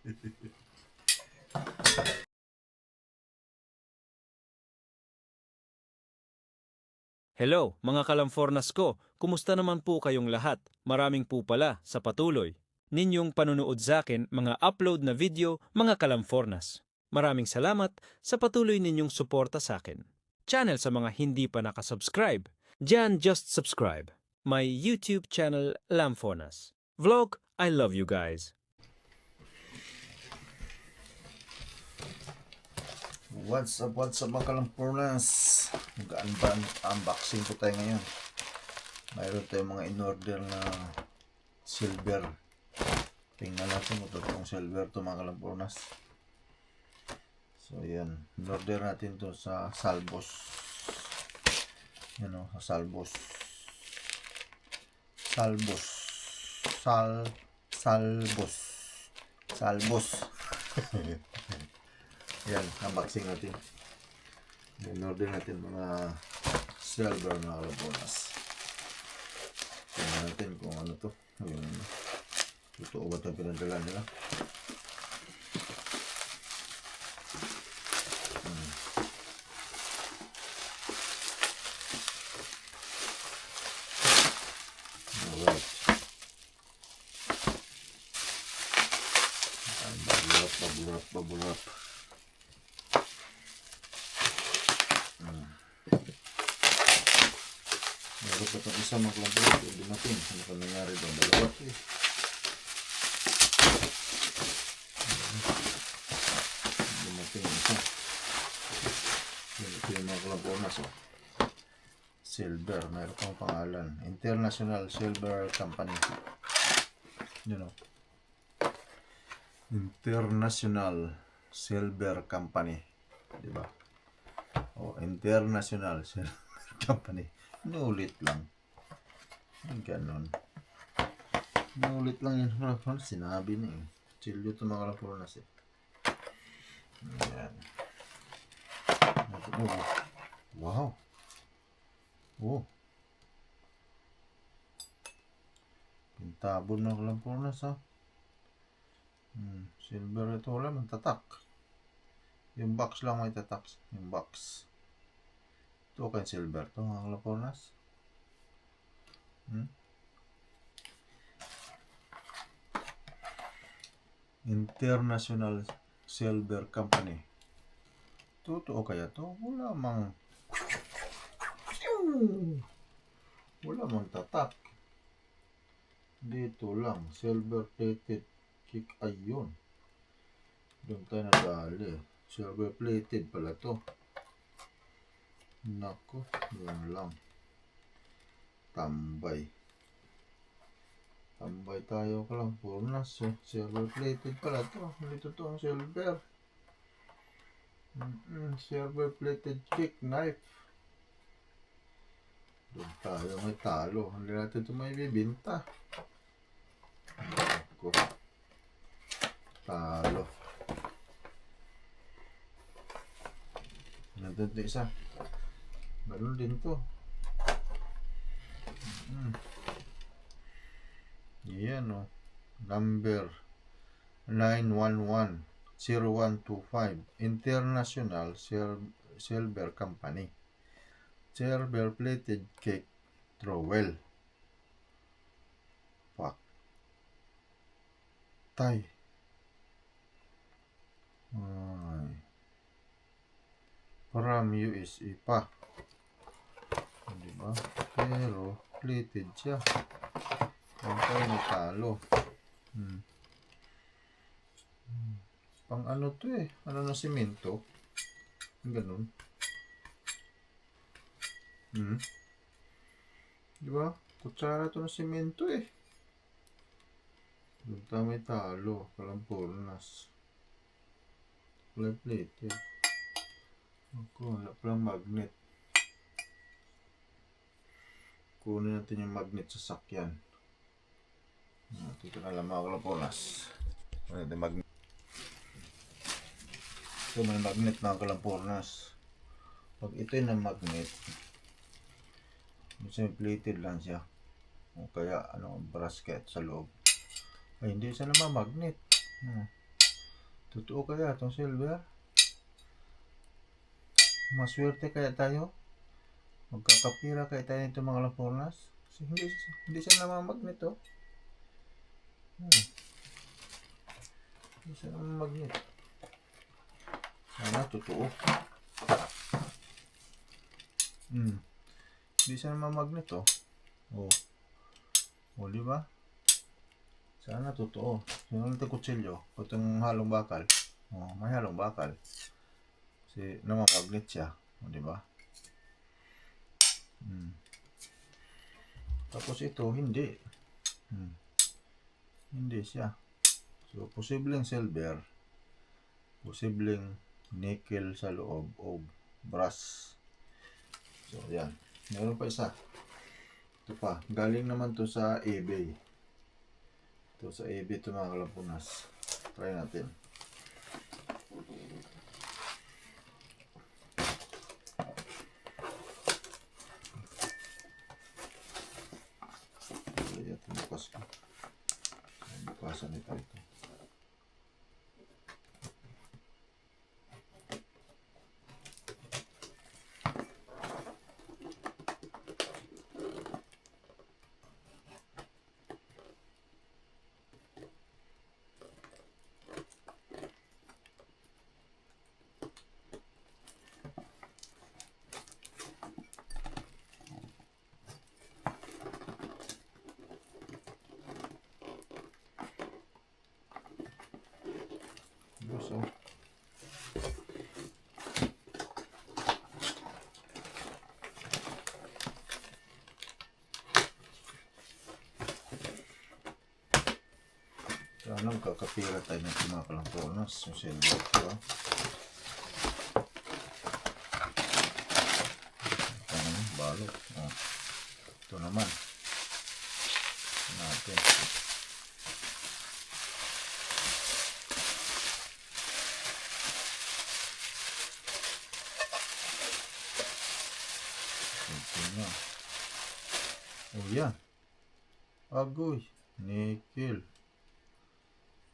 Hello, mga kalamfornas ko. Kumusta naman po kayong lahat? Maraming po pala sa patuloy ninyong panunood sa akin mga upload na video, mga kalamfornas. Maraming salamat sa patuloy ninyong suporta sa akin. Channel sa mga hindi pa nakasubscribe. Diyan just subscribe. My YouTube channel Lamfornas. Vlog, I love you guys. What's up mga kalampornas? Mag-unboxing po tayo ngayon. Mayroon tayong mga in-order na silver. Tingnan natin kung totoong silver to mga kalampornas. So yan, in-order natin to sa Salvos. Yan o, sa Salvos. Salvos. Yan, unboxing natin. In-order natin mga silver mga kalampornas. Tingnan natin kung ano to. Yung totoo ba itong pinadala nila. Alright. Babulap. Meron pa itong isa mga kalampornas. Hindi natin. Ano ka nangyari doon? Dalawa eh. Ito yung mga kalampornas oh. Silver, mayroon pang pangalan International Silver Company. Yun oh. International Silver Company, diba? Oh, International Silver Company. Inulit lang. Ganon. Inulit lang yun. Sinabi na eh. Chilyo ito mga kalampornas eh. Ayan. Oh. Wow. Oh. Pintabon na kalampornas ha. Silver ito, wala man tatak. Yung box lang may tatak. Yung box. Ito kay silver to mga kalampornas. International Silver Company. Totoo kaya to? Wala mang tatak. Dito lang, silver plated kick. Ayun. Doon tayo nadali. Silver plated pala to. Nako, yun lang. Tambay tayo kalampornas. Silver plated pala to. Hindi totoong silver. Silver plated kick knife. Doon tayo may talo. Hindi natin ito may bibinta. Ako. Talo. Nandun ito isa. Ganun din to. Yan o. Number 911-0125. International Silver Company. Silver plated cake trowel. Pak. Tay. Ay. From USA pa. Diba? Pero plated siya. Yan tayo natalo. Pang ano to eh. Ano na simento. Ganun. Diba? Kutsara to na simento eh. Doon tayo may talo. Kalampornas. Plated. Ako, wala palang magnet. Kunin natin yung magnet sa sakyan. Dito na lang mga kalampornas. Kunin natin magnet. Ito may magnet mga kalampornas. Pag ito yung magnet, minsan plated lang siya. O kaya ano, brasket sa loob. Ay, hindi siya naman magnet. Totoo kaya itong silver? Maswerte kaya tayo? Magkakapira kaya tayo nito mga lampornas? Kasi hindi siya namamagnet oh. Hindi siya namamagnet. Sana totoo. Hindi siya namamagnet oh. Oh, di ba? Sana totoo. Sino natin kutsilyo? Itong halong bakal. Oh, may halong bakal. Kasi namamagnet siya. Oh, di ba? Tapos ito, hindi. Hindi siya. So, posibleng silver. Posibleng nickel sa loob o brass. So, yan. Meron pa isa. Ito pa. Galing naman to sa eBay. Ito sa eBay ito mga kalampunas. Try natin. Kaya ito bukas ko. Bukasan ito. So, sana magkakapira tayo ng mga kalampornas. Yung silver ito balot. Ito naman. Ito natin. Oh yan. Agoy. Nickel.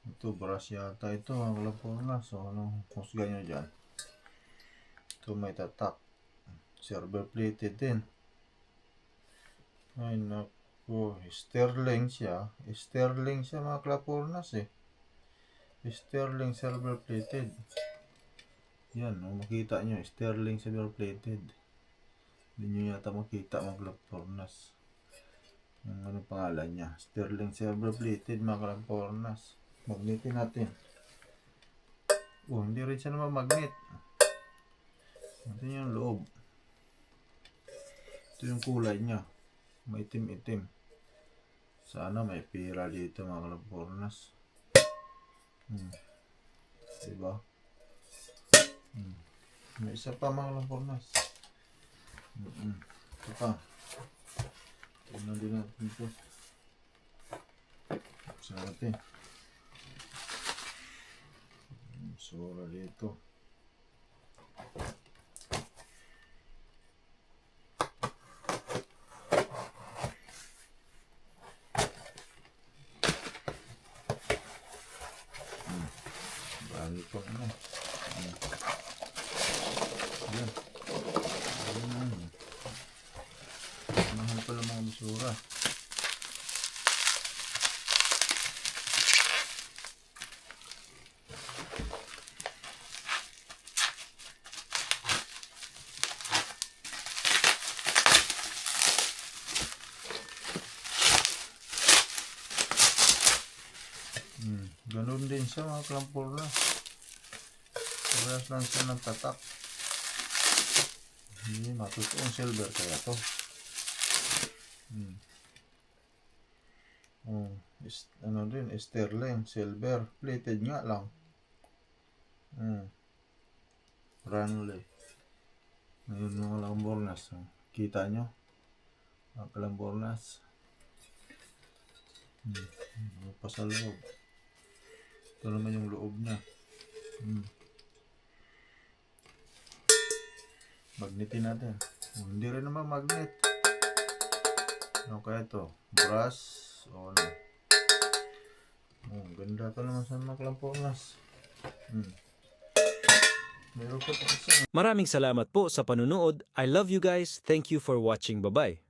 Ito brass yata ito ang lampornas. So anong husga nyo dyan? Ito may tatak. Silver plated din. Ay naku. Sterling siya. Sterling siya mga lampornas eh. Sterling silver plated. Yan. Makita nyo. Sterling silver plated. Hindi nyo yata makita mga lampornas. Yung ano pangalan niya. Sterling silver plated mga lampornas. Magnetin natin. Oh, hindi rin siya naman magnet. Ito yung loob. Ito yung kulay niya. Maitim-itim. Sana may pira dito mga lampornas. Diba? May isa pa mga lampornas. Ito pa. Tignan din natin ito. Buksan natin. Sura dito. Bali po ano. Yan. Mahal pala mga basura. Ganun din siya mga lampornas. Parehas lang siya ng tatak. Hindi matutuong silver kaya to. Ano din, sterling, silver, plated nga lang. Ranley. Ngayon mga lampornas. Kita nyo? Mga lampornas. Pa sa loob. Ito naman yung loob niya. Magnetin natin. Hindi rin naman magnet. Ano kaya ito? Brass o ano? Ganda ito naman sa mga lampornas. Meron pa pa isa. Maraming salamat po sa panunood. I love you guys. Thank you for watching. Bye-bye.